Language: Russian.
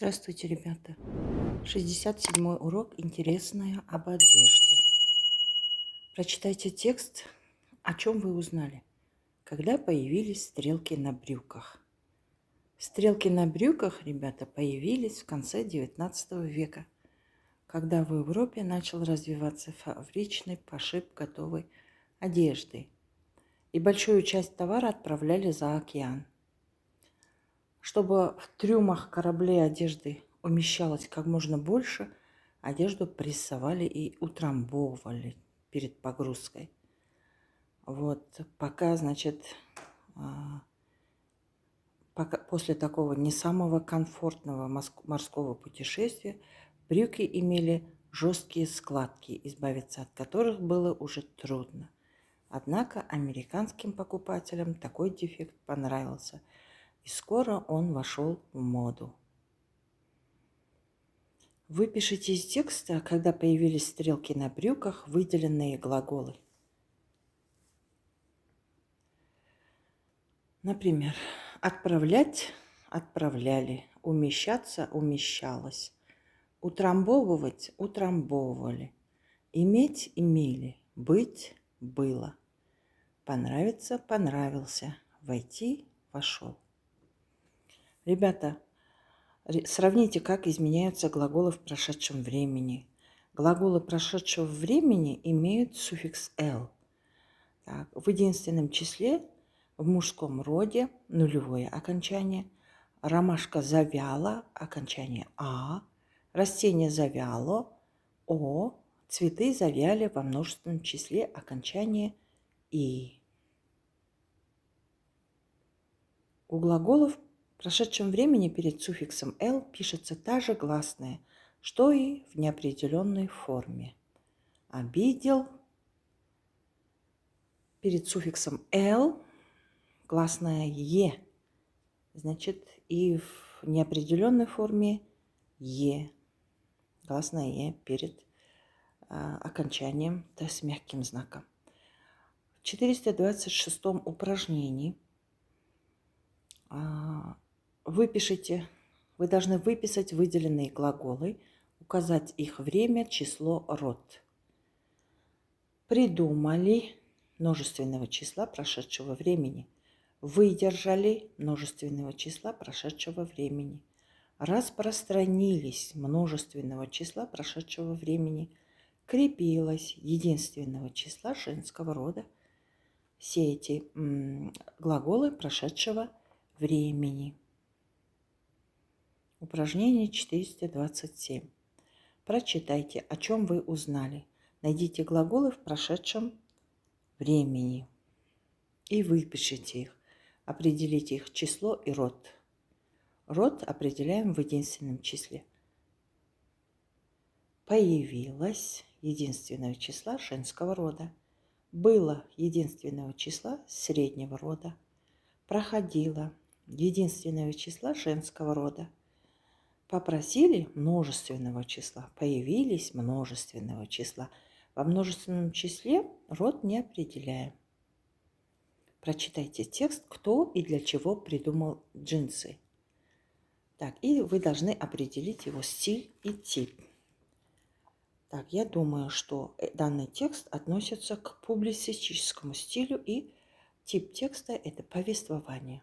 Здравствуйте, ребята. 67-й урок «Интересное об одежде». Прочитайте текст, о чем вы узнали. Когда появились стрелки на брюках? Стрелки на брюках, ребята, появились в конце 19 века, когда в Европе начал развиваться фабричный пошив готовой одежды, и большую часть товара отправляли за океан. Чтобы в трюмах кораблей одежды умещалось как можно больше, одежду прессовали и утрамбовывали перед погрузкой. Пока, после такого не самого комфортного морского путешествия брюки имели жесткие складки, избавиться от которых было уже трудно. Однако американским покупателям такой дефект понравился, и скоро он вошел в моду. Выпишите из текста, когда появились стрелки на брюках, выделенные глаголы. Например, отправлять – отправляли, умещаться – умещалось, утрамбовывать – утрамбовывали, иметь – имели, быть – было, понравиться – понравился, войти – вошел. Ребята, сравните, как изменяются глаголы в прошедшем времени. Глаголы прошедшего времени имеют суффикс «л». В единственном числе в мужском роде нулевое окончание, ромашка завяла, окончание «а», растение завяло, «о», цветы завяли во множественном числе, окончание «и». У глаголов в прошедшем времени перед суффиксом «л» пишется та же гласная, что и в неопределенной форме. Обидел. Перед суффиксом «л» гласная «е». Значит, и в неопределенной форме «е». Гласная «е» перед окончанием с мягким знаком. В 426-м упражнении вы должны выписать выделенные глаголы, указать их время, число, род. Придумали множественного числа прошедшего времени. Выдержали множественного числа прошедшего времени. Распространились множественного числа прошедшего времени. Крепилось единственного числа женского рода. Все эти глаголы прошедшего времени. Упражнение 427. Прочитайте, о чем вы узнали. Найдите глаголы в прошедшем времени и выпишите их. Определите их число и род. Род определяем в единственном числе. Появилось единственного числа женского рода. Было единственного числа среднего рода. Проходило единственного числа женского рода. Попросили множественного числа. Появились множественного числа. Во множественном числе род не определяем. Прочитайте текст, кто и для чего придумал джинсы. И вы должны определить его стиль и тип. Я думаю, что данный текст относится к публицистическому стилю, и тип текста – это повествование.